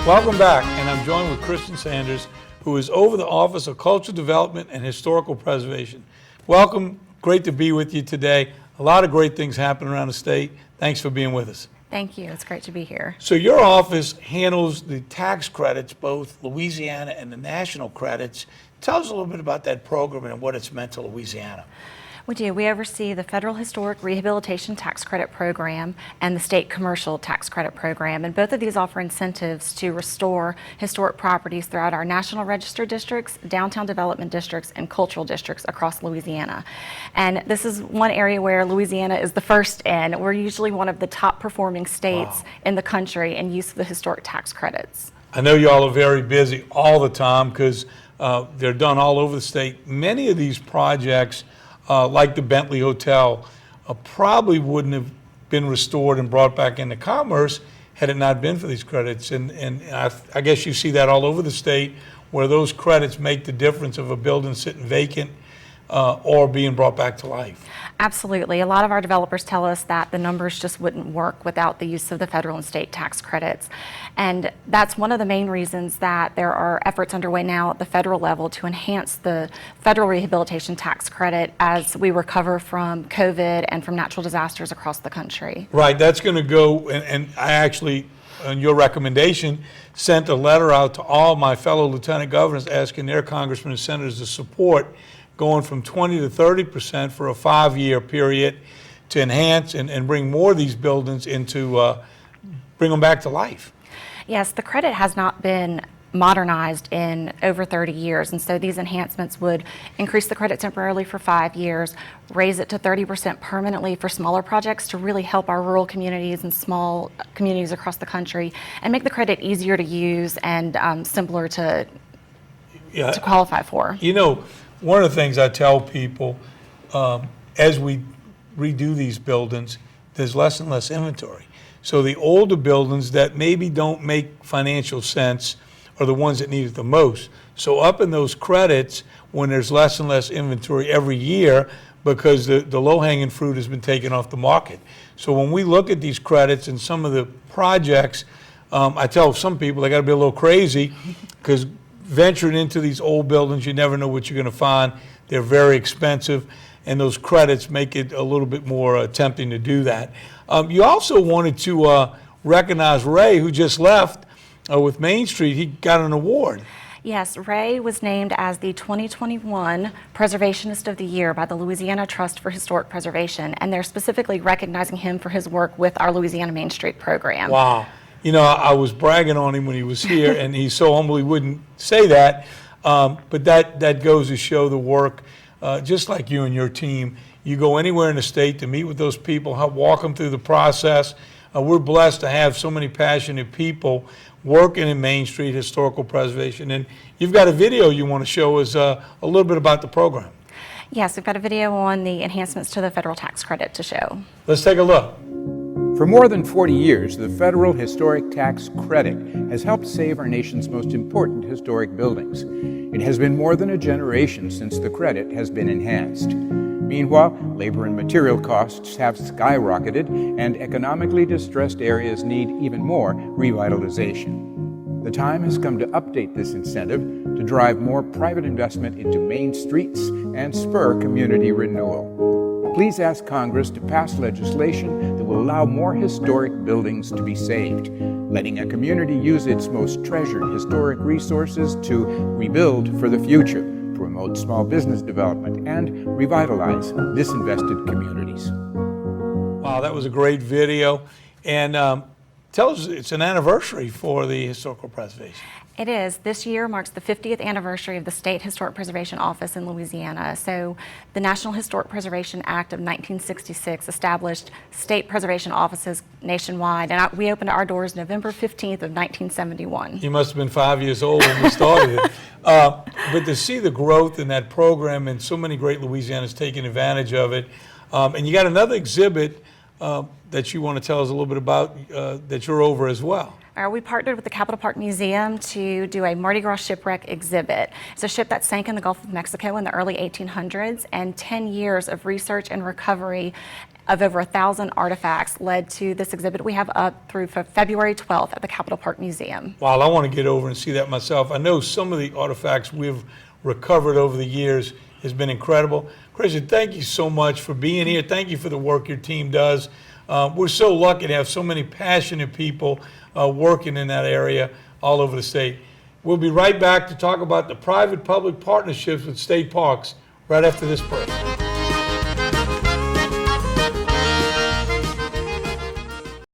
Welcome back, and I'm joined with Kristin Sanders, who is over the Office of Cultural Development and Historical Preservation. Welcome, great to be with you today. A lot of great things happen around the state. Thanks for being with us. Thank you, it's great to be here. So your office handles the tax credits, both Louisiana and the national credits. Tell us a little bit about that program and what it's meant to Louisiana. We do. We oversee the Federal Historic Rehabilitation Tax Credit Program and the State Commercial Tax Credit Program, and both of these offer incentives to restore historic properties throughout our National Register districts, downtown development districts, and cultural districts across Louisiana. And this is one area where Louisiana is the first in. We're usually one of the top performing states in the country in use of the historic tax credits. I know y'all are very busy all the time because they're done all over the state. Many of these projects like the Bentley Hotel, probably wouldn't have been restored and brought back into commerce had it not been for these credits. And I guess you see that all over the state where those credits make the difference of a building sitting vacant or being brought back to life. Absolutely. A lot of our developers tell us that the numbers just wouldn't work without the use of the federal and state tax credits. And that's one of the main reasons that there are efforts underway now at the federal level to enhance the federal rehabilitation tax credit as we recover from COVID and from natural disasters across the country. Right, that's going to go, and I actually, on your recommendation, sent a letter out to all my fellow lieutenant governors asking their congressmen and senators to support going from 20 to 30% for a 5-year period to enhance and bring more of these buildings into, bring them back to life. Yes, the credit has not been modernized in over 30 years, and so these enhancements would increase the credit temporarily for 5 years, raise it to 30% permanently for smaller projects to really help our rural communities and small communities across the country, and make the credit easier to use and simpler to qualify for. You know, one of the things I tell people, as we redo these buildings, there's less and less inventory. So the older buildings that maybe don't make financial sense are the ones that need it the most. So up in those credits, when there's less and less inventory every year, because the low-hanging fruit has been taken off the market. So when we look at these credits and some of the projects, I tell some people they got to be a little crazy because venturing into these old buildings, you never know what you're going to find. They're very expensive, and those credits make it a little bit more tempting to do that. You also wanted to recognize Ray, who just left with Main Street. He got an award. Yes, Ray was named as the 2021 Preservationist of the Year by the Louisiana Trust for Historic Preservation, and they're specifically recognizing him for his work with our Louisiana Main Street program. Wow. You know, I was bragging on him when he was here, and he so humbly wouldn't say that, but that goes to show the work, just like you and your team. You go anywhere in the state to meet with those people, help walk them through the process. We're blessed to have so many passionate people working in Main Street Historical Preservation, and you've got a video you want to show us a little bit about the program. Yes, we've got a video on the enhancements to the federal tax credit to show. Let's take a look. For more than 40 years, the Federal Historic Tax Credit has helped save our nation's most important historic buildings. It has been more than a generation since the credit has been enhanced. Meanwhile, labor and material costs have skyrocketed, and economically distressed areas need even more revitalization. The time has come to update this incentive to drive more private investment into main streets and spur community renewal. Please ask Congress to pass legislation that will allow more historic buildings to be saved, letting a community use its most treasured historic resources to rebuild for the future, promote small business development, and revitalize disinvested communities. Wow, that was a great video. And tell us, it's an anniversary for the historical preservation. It is. This year marks the 50th anniversary of the State Historic Preservation Office in Louisiana. So the National Historic Preservation Act of 1966 established state preservation offices nationwide, and we opened our doors November 15th of 1971. You must have been 5 years old when we started it. But to see the growth in that program and so many great Louisianans taking advantage of it, and you got another exhibit that you want to tell us a little bit about that you're over as well. We partnered with the Capitol Park Museum to do a Mardi Gras shipwreck exhibit. It's a ship that sank in the Gulf of Mexico in the early 1800s, and 10 years of research and recovery of over 1,000 artifacts led to this exhibit we have up through February 12th at the Capitol Park Museum. Wow, I want to get over and see that myself. I know some of the artifacts we've recovered over the years has been incredible. Kristin, thank you so much for being here. Thank you for the work your team does. We're so lucky to have so many passionate people working in that area all over the state. We'll be right back to talk about the private-public partnerships with state parks right after this break.